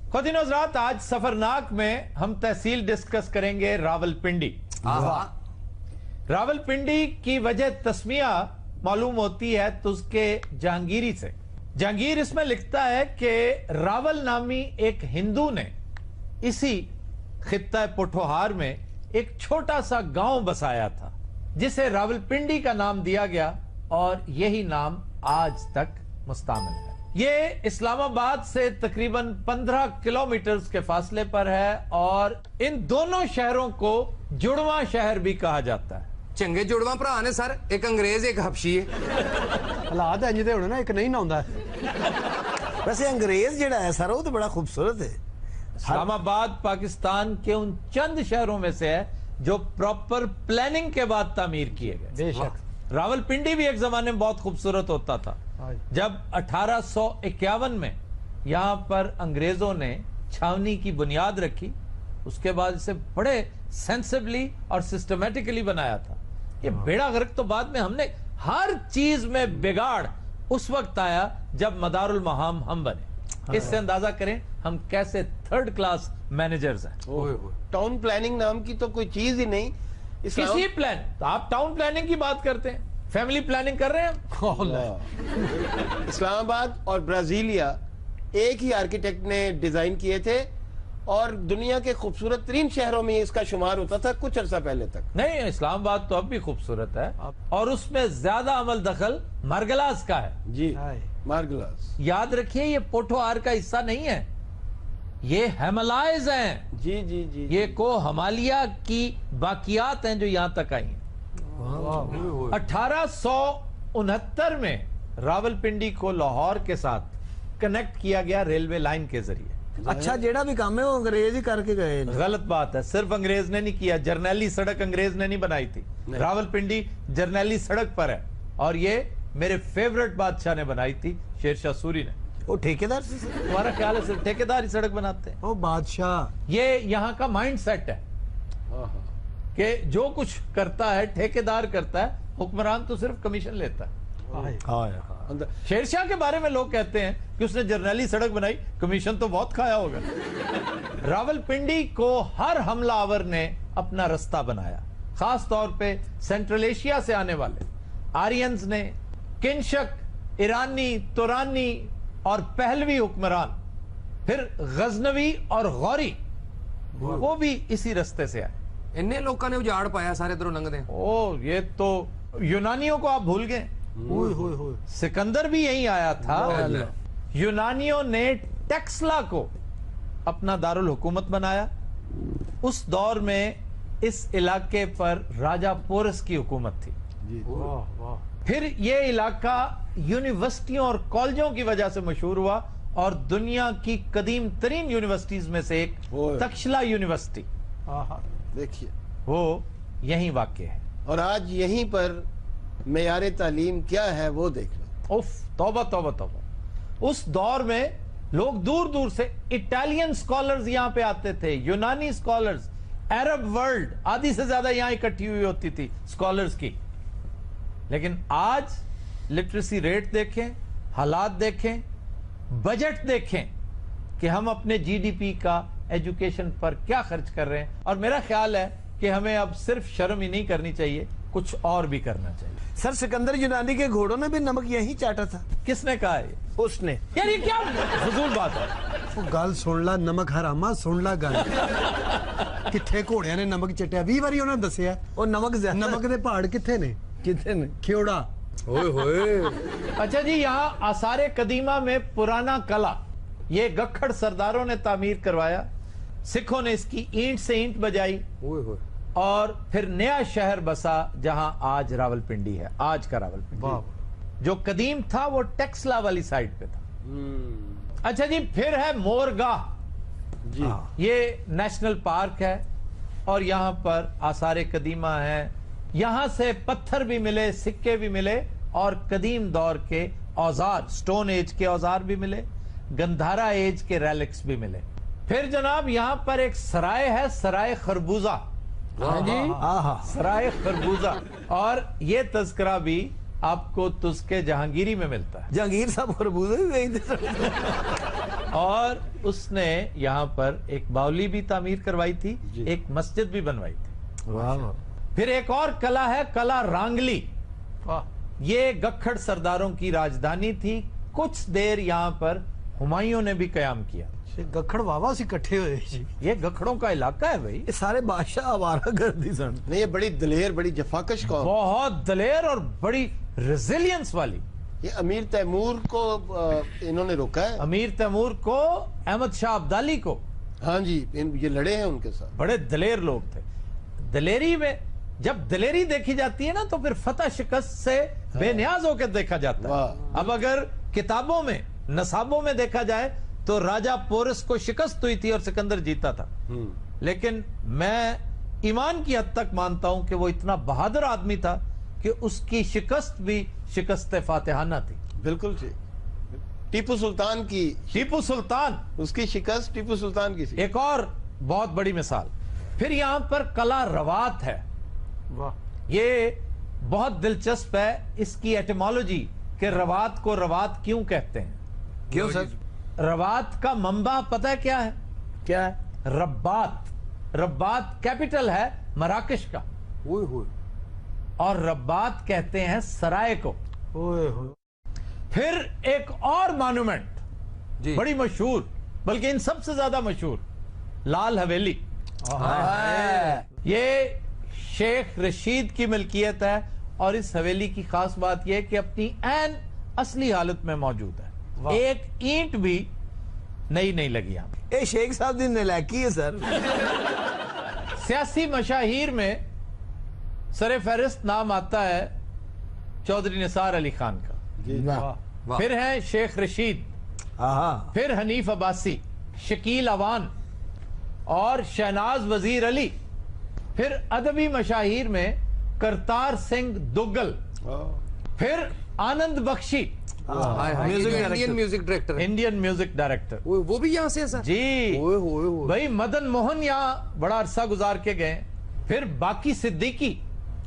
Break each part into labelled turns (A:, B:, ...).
A: ख़ुवातीन और हज़रात, आज सफरनाक में हम तहसील डिस्कस करेंगे रावलपिंडी। रावलपिंडी की वजह तस्मिया मालूम होती है तो उसके जहांगीरी से। जहांगीर इसमें लिखता है कि रावल नामी एक हिंदू ने इसी खित्ता पोठोहार में एक छोटा सा गांव बसाया था जिसे रावलपिंडी का नाम दिया गया और यही नाम आज तक मुस्तामिल है। ये इस्लामाबाद से तकरीबन 15 किलोमीटर के फासले पर है और इन दोनों शहरों को जुड़वा शहर भी कहा जाता है।
B: चंगे जुड़वा भरा ने सर, एक अंग्रेज एक हबशी है।
C: हालात इंज दे होने ना, एक नहीं ना।
D: वैसे अंग्रेज जेड़ा है सर वो तो बड़ा खूबसूरत है।
A: इस्लामाबाद पाकिस्तान के उन चंद शहरों में से है जो प्रॉपर प्लानिंग के बाद तामीर किए गए।
C: बेशक
A: रावलपिंडी भी एक जमाने में बहुत खूबसूरत होता था। जब 1851 में यहां पर अंग्रेजों ने छावनी की बुनियाद रखी, उसके बाद इसे बड़े सेंसिबली और सिस्टमेटिकली बनाया था। ये बेड़ा गर्क तो बाद में हमने हर चीज में बिगाड़ उस वक्त आया जब मदारुल महाम हम बने। इससे अंदाजा करें हम कैसे थर्ड क्लास मैनेजर्स हैं।
E: टाउन प्लानिंग नाम की तो कोई चीज ही नहीं।
A: किसी प्लान, तो आप टाउन प्लानिंग की बात करते हैं, फैमिली प्लानिंग कर रहे हैं।
E: इस्लामाबाद और ब्राजीलिया एक ही आर्किटेक्ट ने डिजाइन किए थे और दुनिया के खूबसूरत तरीन शहरों में इसका शुमार होता था कुछ अर्सा पहले तक।
A: नहीं, इस्लामाबाद तो अब भी खूबसूरत है और उसमें ज्यादा अमल दखल मार्गलास का है।
E: जी, मार्गलास।
A: याद रखिए ये पोठोहार का हिस्सा नहीं है, ये हिमालयज हैं।
E: जी जी जी,
A: ये को हिमालय की बाकियात हैं जो यहां तक आई हैं। 1869 में रावलपिंडी को लाहौर के साथ कनेक्ट किया गया रेलवे लाइन के जरिए।
D: अच्छा, जेड़ा भी काम है वो अंग्रेज ही करके गए।
A: गलत बात है, सिर्फ अंग्रेज ने नहीं किया। जरनैली सड़क अंग्रेज ने नहीं बनाई थी। रावलपिंडी जरनैली सड़क पर है और ये मेरे फेवरेट बादशाह ने बनाई थी, शेरशाह सूरी ने।
D: वो ठेकेदार से
A: तुम्हारा ख्याल है सिर्फ ठेकेदार ही सड़क बनाते हैं?
C: ओ बादशाह,
A: ये यहाँ का माइंड सेट है कि जो कुछ करता है ठेकेदार करता है, हुक्मरान तो सिर्फ कमीशन लेता है। शेरशाह के बारे में लोग कहते हैं कि उसने जरनैली सड़क बनाई, कमीशन तो बहुत खाया होगा। रावलपिंडी को हर हमलावर ने अपना रास्ता बनाया, खास तौर पे सेंट्रल एशिया से आने वाले आर्यंस ने, किंशक, ईरानी, तुरानी और पहलवी हुक्मरान, फिर गजनवी और गौरी, वो भी इसी रास्ते से आए।
B: इन्ने लोगों ने उजाड़ पाया सारे इधरों लंघदे।
A: ओ, ये तो यूनानियों को आप भूल गए। सिकंदर भी यहीं आया था। यूनानियों ने टेक्सला को अपना दारुल हुकूमत बनाया। उस दौर में इस इलाके पर राजा पोरस की हुकूमत थी। फिर ये इलाका यूनिवर्सिटियों और कॉलेजों की वजह से मशहूर हुआ और दुनिया की कदीम तरीन यूनिवर्सिटीज में से एक तक्षशिला यूनिवर्सिटी,
E: देखिए,
A: वो यहीं वाक़ है।
E: और आज यहीं पर मेयारे तालीम क्या है वो देख लो।
A: उफ, तौबा तौबा तौबा। उस दौर में लोग दूर दूर से, इटालियन स्कॉलर्स यहां पे आते थे, यूनानी स्कॉलर्स, अरब वर्ल्ड आधी से ज्यादा यहां इकट्ठी हुई होती थी स्कॉलर्स की। लेकिन आज लिटरेसी रेट देखें, हालात देखें, बजट देखें कि हम अपने जीडीपी का एजुकेशन पर क्या खर्च कर रहे हैं। और मेरा ख्याल है कि हमें अब सिर्फ शर्म ही नहीं करनी चाहिए, कुछ और भी करना चाहिए।
D: सर, सिकंदर यूनानी के घोड़ों ने भी नमक यही चाटा था।
A: किसने कहा है?
D: उसने।
A: यार ये क्या फजूल बात है।
C: वो गल सुन ला, नमक हरामा सुन ला गल। किथे घोड़िया ने नमक चटिया 20 बारी उन्होंने दसिया।
D: वो नमक
C: नमक दे पहाड़ किथे ने?
D: किथे ने?
C: खियोड़ा।
A: अच्छा जी, यहाँ आसारे कदीमा में पुराना कला ये गखड़ सरदारों ने तामीर करवाया। सिखों ने इसकी ईंट से ईंट बजाई और फिर नया शहर बसा जहां आज रावलपिंडी है। आज का रावलपिंडी जो कदीम था वो टेक्सला वाली साइड पे था। अच्छा जी, फिर है मोरगाह जी, ये नेशनल पार्क है और यहां पर आसारे कदीमा है। यहां से पत्थर भी मिले, सिक्के भी मिले और कदीम दौर के औजार, स्टोन एज के औजार भी मिले, गंधारा एज के रेलिक्स भी मिले। फिर जनाब यहां पर एक सराय है, सराय खरबूजा। सराय खरबूजा, और ये तस्करा भी आपको तुस्के जहांगीरी में मिलता है।
D: जहांगीर साहब खरबूजे भी बेचते
A: اور اس نے یہاں پر ایک باولی بھی تعمیر کروائی تھی, ایک مسجد بھی بنوائی تھی. پھر ایک اور قلعہ ہے قلعہ رانگلی, یہ گکھڑ سرداروں کی راجدھانی تھی. کچھ دیر یہاں پر ہمایوں نے بھی قیام کیا.
C: گکھڑ واوا سی کٹھے ہوئے جی.
A: یہ گکھڑوں کا علاقہ ہے بھائی.
D: یہ سارے بادشاہ آوارہ گردی سن.
E: نہیں, یہ بڑی دلیر, بڑی جفاکش قوم.
A: بہت دلیر اور بڑی ریزیلینس والی.
E: یہ امیر تیمور کو انہوں نے روکا ہے.
A: امیر تیمور کو, احمد شاہ ابدالی کو.
E: ہاں جی, یہ لڑے ہیں ان کے ساتھ.
A: بڑے دلیر لوگ تھے. دلیری میں جب دلیری دیکھی جاتی ہے نا تو پھر فتح شکست سے بے نیاز ہو کے دیکھا جاتا ہے. اب اگر کتابوں میں, نصابوں میں دیکھا جائے تو راجہ پورس کو شکست ہوئی تھی اور سکندر جیتا تھا. لیکن میں ایمان کی حد تک مانتا ہوں کہ وہ اتنا بہادر آدمی تھا کہ اس کی شکست بھی شکست فاتحانہ تھی.
E: بالکل ٹھیک. ٹیپو سلطان کی,
A: ٹیپو سلطان,
E: اس کی شکست ٹیپو سلطان کی تھی.
A: ایک اور بہت بڑی مثال. پھر یہاں پر قلعہ روات ہے. یہ بہت دلچسپ ہے اس کی ایٹیمالوجی کہ روات کو روات کیوں کہتے ہیں.
D: کیوں سر؟
A: روات کا منبع پتہ ہے کیا ہے؟
D: کیا ہے؟
A: ربات. ربات کیپٹل ہے مراکش کا, اور ربات کہتے ہیں سرائے کو. پھر ایک اور مانومنٹ بڑی مشہور, بلکہ ان سب سے زیادہ مشہور, لال حویلی. یہ شیخ رشید کی ملکیت ہے, اور اس حویلی کی خاص بات یہ ہے کہ اپنی عین اصلی حالت میں موجود ہے. ایک اینٹ بھی نئی نہیں لگی یہاں.
D: اے شیخ صاحب دی نلاکی ہے سر.
A: سیاسی مشاہیر میں سر فہرست نام آتا ہے چودھری نثار علی خان کا. پھر ہیں شیخ رشید, پھر حنیف عباسی, شکیل اوان اور شہناز وزیر علی. پھر ادبی مشاہیر میں کرتار سنگھ دگل, پھر آنند بخشی,
B: Indian music director.
A: Indian music director.
B: وہ بھی یہاں سے ہے سر.
A: جی بھائی, مدن موہن یہاں بڑا عرصہ گزار کے گئے. پھر باقی صدیقی,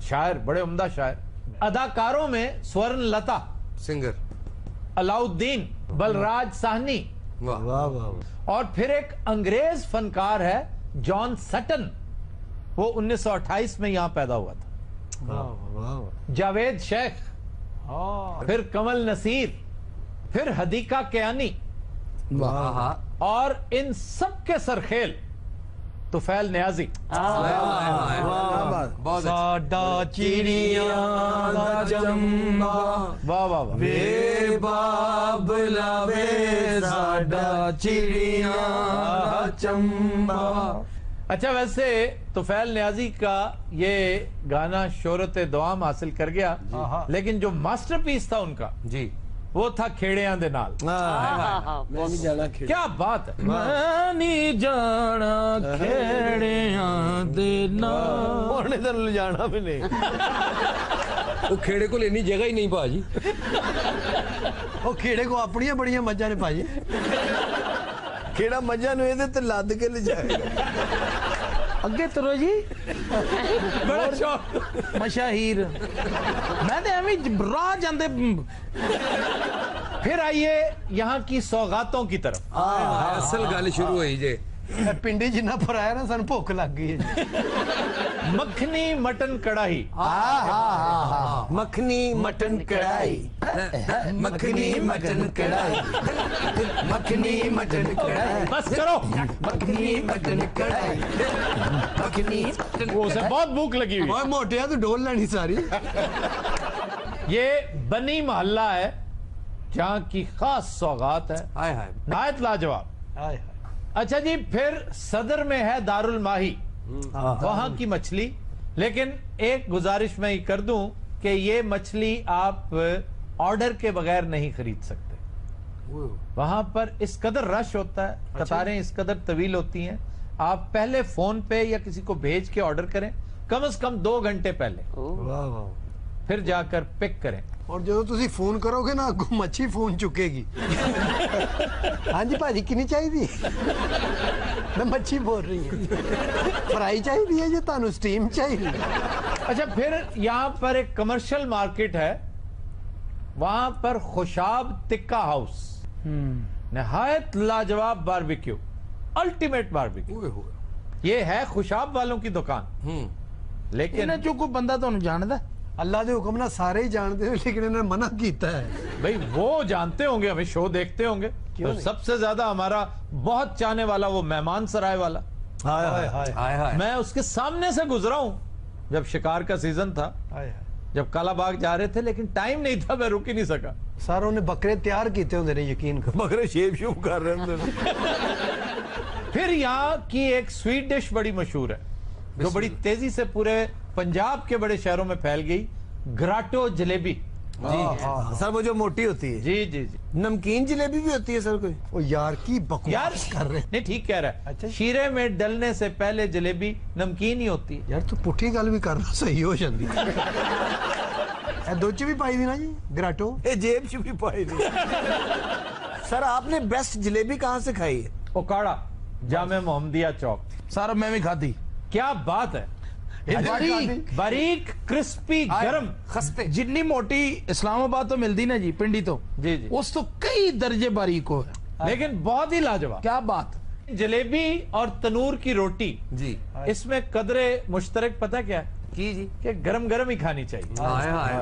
A: شاعر, بڑے عمدہ شاعر. اداکاروں میں سورن لتا,
B: سنگر
A: علاؤدین, بلراج ساہنی. اور پھر ایک انگریز فنکار ہے جان سٹن, وہ 1928 میں یہاں پیدا ہوا تھا. جاوید شیخ, پھر کمل نصیر, پھر حدیقہ کیانی, اور ان سب کے سرخیل طفیل نیازی.
D: ساڈا چڑیاں دا چمبا,
A: واہ واہ واہ.
D: بے باب لاوے ساڈا چڑیاں دا چمبا.
A: اچھا, ویسے طفیل نیازی کا یہ گانا شہرت دوام حاصل کر گیا, لیکن جو ماسٹر پیس تھا ان کا
B: جی
A: وہ تھا کھیڑیاں دے نال.
E: میں نہیں جانا کھیڑ.
A: کیا بات ہے. میں نہیں جانا کھیڑیاں دے نال.
D: انہیں تو لے جانا بھی نہیں.
B: وہ کھیڑے کو لینی جگہ ہی نہیں باجی.
C: وہ کھیڑے کو اپنی بڑیاں مجھا نے پاجی.
D: کیڑا مجھا نو یہ تے لاد کے لے جائے گا.
A: اگے ترو جی, بڑا شوق مشاہیر. میں نے ہمیں راہ جاندے. پھر آئیے یہاں کی سوغاتوں کی طرف.
B: اصل گل شروع ہوئی جے.
C: پنڈی جنہ پر آیا نا سن بھوک لگ گئی.
A: مکھنی مٹن کڑاہی.
D: مکھنی مٹن کڑھائی, مکھنی مٹن کڑھائی, مکھنی مٹن کڑھائی.
A: بس کرو,
D: مکھنی مٹن کڑھائی, مکھنی.
A: وہ اسے بہت بھوک لگی ہوئی.
C: اور موٹیا تو ڈول لینی ساری.
A: یہ بنی محلہ ہے جہاں کی خاص سوغات ہے, نہایت لاجواب. اچھا جی, پھر صدر میں ہے دارالماہی, وہاں کی مچھلی. لیکن ایک گزارش میں یہ کر دوں کہ یہ مچھلی آپ آرڈر کے بغیر نہیں خرید سکتے. وہاں پر اس قدر رش ہوتا ہے, قطاریں اس قدر طویل ہوتی ہیں. آپ پہلے فون پہ یا کسی کو بھیج کے آرڈر کریں, کم از کم 2 گھنٹے پہلے, پھر جا کر پک کریں.
C: اور جو تسی فون کرو گے نا اگوں مچھی فون چکے گی. ہاں جی بھاجی کنی چاہیے؟ میں مچھی بول رہی ہوں. فرائی چاہیے جی تانوں سٹیم چاہیے؟
A: اچھا, پھر یہاں پر ایک کمرشل مارکیٹ ہے, وہاں پر خوشاب تکہ ہاؤس. नहायत लाजवाब बारबेक्यू, अल्टीमेट बारबेक्यू। ये है खुशाब वालों की दुकान, लेकिन
F: ਇਹਨਾਂ ਚੋਂ ਕੋਈ ਬੰਦਾ ਤੁਹਾਨੂੰ ਜਾਣਦਾ?
C: अल्लाह के हुक्म ना सारे ही जानते हैं, लेकिन इन्होंने मना किया है।
A: भाई वो जानते होंगे, हमें शो देखते होंगे। तो सबसे ज्यादा हमारा बहुत चाहने वाला वो मेहमान सराय वाला,
D: हाय हाय हाय
B: हाय हाय
A: मैं उसके सामने से गुजरा हूं जब शिकार का सीजन था, जब कालाबाग जा रहे थे, लेकिन टाइम नहीं था, मैं रुक ही नहीं सका।
C: सर उन्हें बकरे तैयार किए होंगे ने, यकीन करो।
D: बकरे शेप शुप कर रहे हैं।
A: फिर यहाँ की एक स्वीट डिश बड़ी मशहूर है, जो बड़ी तेजी से पूरे पंजाब के बड़े शहरों में फैल गई, ग्राटो जलेबी।
D: सर वो जो मोटी होती है,
A: जी जी जी।
D: नमकीन जलेबी भी होती है सर कोई?
C: ओ यार की
A: यार
C: बकवास कर रहे हैं।
A: नहीं, ठीक कह रहा है।
C: अच्छा।
A: शीरे में डलने से पहले जलेबी नमकीन ही होती है।
C: यार तू पुठी गल भी करना सही हो जाती। ए दो च भी पाई दी ना जी ग्राटो।
D: ये जेब च भी पाई दी। सर आपने बेस्ट जलेबी कहाँ से खाई है?
A: ओकाड़ा, जामे मोहम्मदिया चौक।
F: ਸਰ ਮੈਂ ਵੀ ਖਾਧੀ।
A: क्या बात है,
F: ਬਾਰੀਕ
A: बारीक क्रिस्पी गरम।
B: खस्ते
F: ਜਿੰਨੀ ਮੋਟੀ ਇਸਲਾਮਾਬਾਦ ਤੋਂ ਮਿਲਦੀ ਨਾ ਜੀ, ਪਿੰਡੀ ਤੋਂ,
A: जी जी,
F: ਉਸ ਤੋਂ ਕਈ ਦਰਜੇ ਬਾਰੀਕ ਹੋ ਹੈ।
A: लेकिन बहुत ही लाजवाब।
F: क्या बात।
A: जलेबी और तनूर की रोटी,
B: जी
A: इसमें कदरे मुश्तरक पता क्या है
B: की जी
A: कि गरम गरम ही खानी चाहिए।
B: हाय हाय